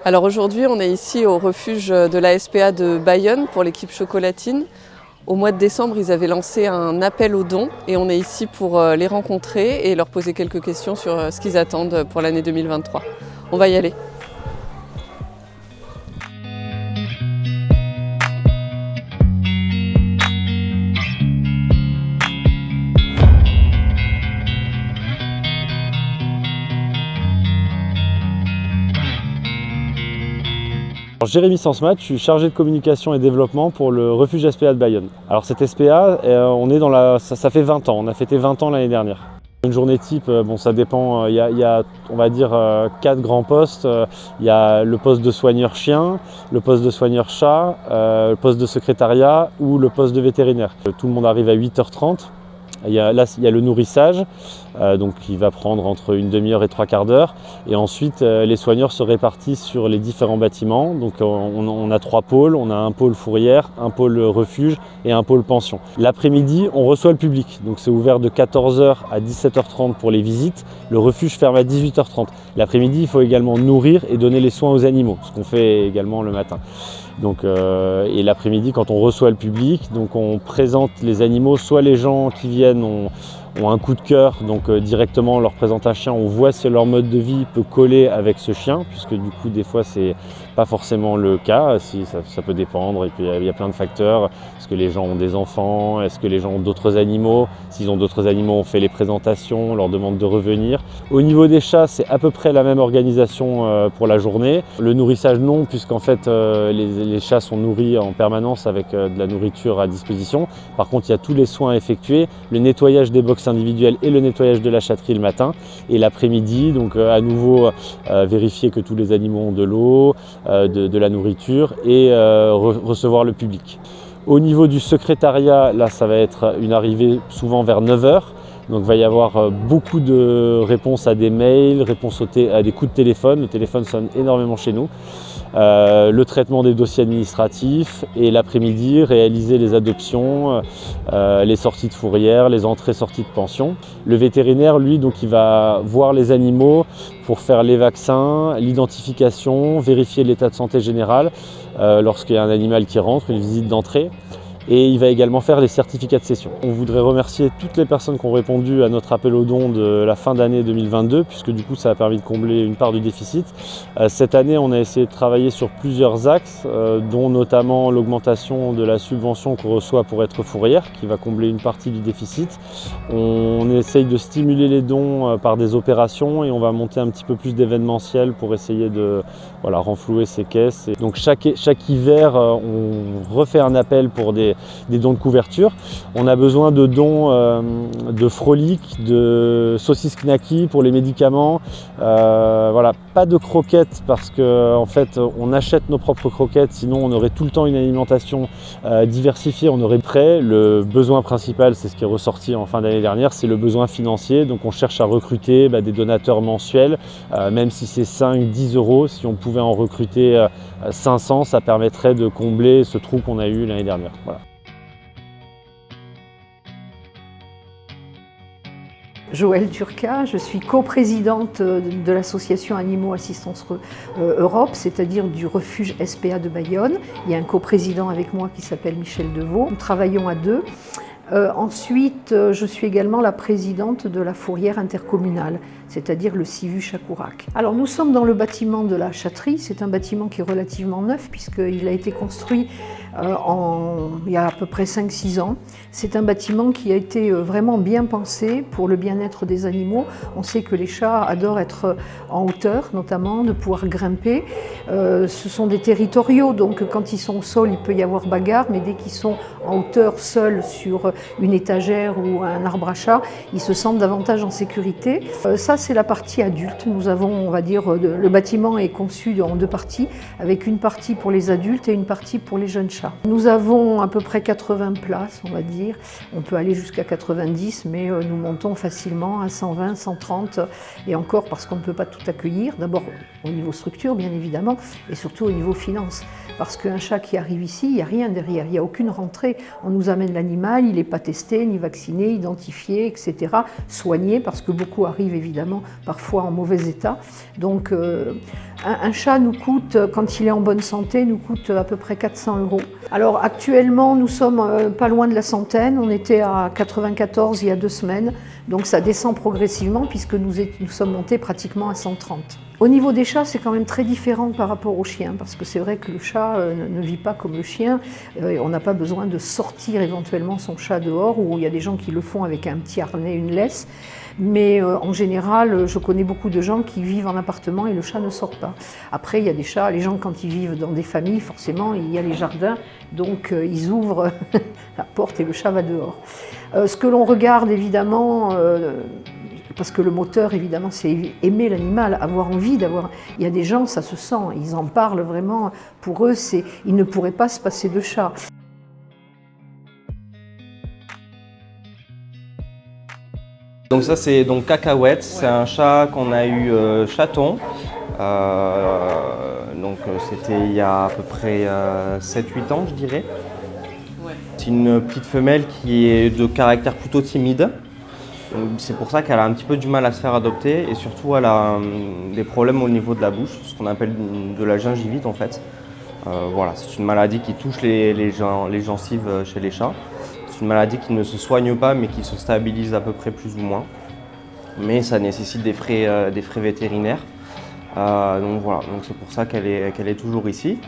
Alors aujourd'hui, on est ici au refuge de la SPA de Bayonne pour l'équipe chocolatine. Au mois de décembre, ils avaient lancé un appel aux dons et on est ici pour les rencontrer et leur poser quelques questions sur ce qu'ils attendent pour l'année 2023. On va y aller. Jérémy Sansmat, je suis chargé de communication et développement pour le refuge SPA de Bayonne. Alors cette SPA, on est ça fait 20 ans, on a fêté 20 ans l'année dernière. Une journée type, ça dépend, il y a on va dire 4 grands postes. Il y a le poste de soigneur chien, le poste de soigneur chat, le poste de secrétariat ou le poste de vétérinaire. Tout le monde arrive à 8h30. Il y a le nourrissage, donc qui va prendre entre une demi-heure et 3/4 d'heure. Et ensuite, les soigneurs se répartissent sur les différents bâtiments. Donc on a 3 pôles, on a un pôle fourrière, un pôle refuge et un pôle pension. L'après-midi, on reçoit le public. Donc c'est ouvert de 14h à 17h30 pour les visites. Le refuge ferme à 18h30. L'après-midi, il faut également nourrir et donner les soins aux animaux, ce qu'on fait également le matin. Donc, et l'après-midi, quand on reçoit le public, donc on présente les animaux. Soit les gens qui viennent ont un coup de cœur, donc directement on leur présente un chien, on voit si leur mode de vie peut coller avec ce chien, puisque du coup des fois c'est pas forcément le cas, si ça peut dépendre, et puis il y a plein de facteurs. Est-ce que les gens ont des enfants? Est-ce que les gens ont d'autres animaux? S'ils ont d'autres animaux, on fait les présentations, on leur demande de revenir. Au niveau des chats, c'est à peu près la même organisation pour la journée. Le nourrissage non, puisqu'en fait les chats sont nourris en permanence avec de la nourriture à disposition. Par contre, il y a tous les soins à effectuer, le nettoyage des box individuels et le nettoyage de la chatterie le matin. Et l'après-midi, donc à nouveau vérifier que tous les animaux ont de l'eau, de la nourriture et recevoir le public. Au niveau du secrétariat, là ça va être une arrivée souvent vers 9h. Donc il va y avoir beaucoup de réponses à des mails, réponses à des coups de téléphone. Le téléphone sonne énormément chez nous. Le traitement des dossiers administratifs et l'après-midi, réaliser les adoptions, les sorties de fourrière, les entrées-sorties de pension. Le vétérinaire, lui, donc, il va voir les animaux pour faire les vaccins, l'identification, vérifier l'état de santé général lorsqu'il y a un animal qui rentre, une visite d'entrée. Et il va également faire les certificats de cession. On voudrait remercier toutes les personnes qui ont répondu à notre appel aux dons de la fin d'année 2022, puisque du coup ça a permis de combler une part du déficit. Cette année, on a essayé de travailler sur plusieurs axes, dont notamment l'augmentation de la subvention qu'on reçoit pour être fourrière, qui va combler une partie du déficit. On essaye de stimuler les dons par des opérations et on va monter un petit peu plus d'événementiel pour essayer de renflouer ces caisses. Et donc chaque hiver, on refait un appel pour des dons de couverture. On a besoin de dons de frolic, de saucisses knacky pour les médicaments. Pas de croquettes parce qu'en fait on achète nos propres croquettes, sinon on aurait tout le temps une alimentation diversifiée, on aurait prêt. Le besoin principal, c'est ce qui est ressorti en fin d'année dernière, c'est le besoin financier. Donc on cherche à recruter des donateurs mensuels, même si c'est 5-10 euros. Si on pouvait en recruter 500, ça permettrait de combler ce trou qu'on a eu l'année dernière. Voilà. Joëlle Turca, je suis coprésidente de l'association Animaux Assistance Europe, c'est-à-dire du refuge SPA de Bayonne. Il y a un coprésident avec moi qui s'appelle Michel Deveau. Nous travaillons à 2. Ensuite, je suis également la présidente de la fourrière intercommunale, c'est-à-dire le CIVU Chacourac. Alors nous sommes dans le bâtiment de la chatterie, c'est un bâtiment qui est relativement neuf puisqu'il a été construit il y a à peu près 5-6 ans. C'est un bâtiment qui a été vraiment bien pensé pour le bien-être des animaux. On sait que les chats adorent être en hauteur, notamment, de pouvoir grimper. Ce sont des territoriaux, donc quand ils sont au sol, il peut y avoir bagarre, mais dès qu'ils sont en hauteur, seuls sur une étagère ou un arbre à chat, ils se sentent davantage en sécurité. Ça, c'est la partie adulte. Nous avons, on va dire, le bâtiment est conçu en 2 parties, avec une partie pour les adultes et une partie pour les jeunes chats. chats. Nous avons à peu près 80 places, on va dire. On peut aller jusqu'à 90, mais nous montons facilement à 120, 130, et encore parce qu'on ne peut pas tout accueillir. D'abord au niveau structure, bien évidemment, et surtout au niveau finance. Parce qu'un chat qui arrive ici, il n'y a rien derrière, il n'y a aucune rentrée. On nous amène l'animal, il n'est pas testé, ni vacciné, identifié, etc. Soigné, parce que beaucoup arrivent évidemment parfois en mauvais état. Donc un chat nous coûte, quand il est en bonne santé, nous coûte à peu près 400 €. Alors actuellement, nous sommes pas loin de la centaine, on était à 94 il y a 2 semaines, donc ça descend progressivement puisque nous sommes montés pratiquement à 130. Au niveau des chats, c'est quand même très différent par rapport aux chiens, parce que c'est vrai que le chat ne vit pas comme le chien. On n'a pas besoin de sortir éventuellement son chat dehors, ou il y a des gens qui le font avec un petit harnais, une laisse. Mais en général, je connais beaucoup de gens qui vivent en appartement et le chat ne sort pas. Après, il y a des chats, les gens quand ils vivent dans des familles, forcément, il y a les jardins, donc ils ouvrent la porte et le chat va dehors. Ce que l'on regarde évidemment, parce que le moteur, évidemment, c'est aimer l'animal, avoir envie d'avoir... Il y a des gens, ça se sent, ils en parlent vraiment. Pour eux, ils ne pourraient pas se passer de chat. Donc ça c'est donc Cacahuète, c'est un chat qu'on a eu chaton. Donc c'était il y a à peu près 7-8 ans je dirais. C'est une petite femelle qui est de caractère plutôt timide. C'est pour ça qu'elle a un petit peu du mal à se faire adopter et surtout elle a des problèmes au niveau de la bouche, ce qu'on appelle de la gingivite en fait. Voilà, c'est une maladie qui touche les gencives chez les chats. C'est une maladie qui ne se soigne pas mais qui se stabilise à peu près plus ou moins. Mais ça nécessite des frais vétérinaires. Donc voilà, donc c'est pour ça qu'elle est toujours ici.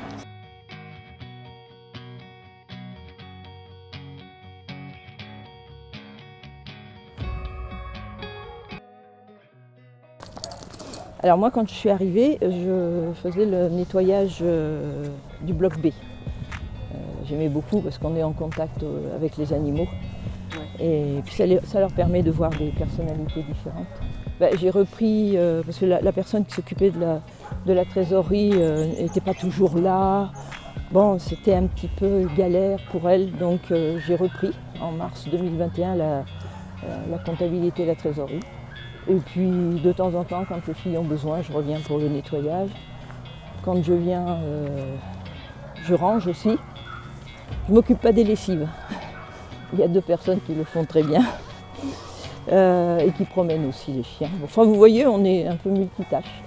Alors moi, quand je suis arrivée, je faisais le nettoyage du bloc B. J'aimais beaucoup parce qu'on est en contact avec les animaux. Et puis ça leur permet de voir des personnalités différentes. J'ai repris, parce que la personne qui s'occupait de la trésorerie n'était pas toujours là. Bon, c'était un petit peu galère pour elle, donc j'ai repris en mars 2021 la comptabilité et la trésorerie. Et puis de temps en temps, quand les filles ont besoin, je reviens pour le nettoyage. Quand je viens, je range aussi. Je ne m'occupe pas des lessives. Il y a 2 personnes qui le font très bien et qui promènent aussi les chiens. Enfin, vous voyez, on est un peu multitâche.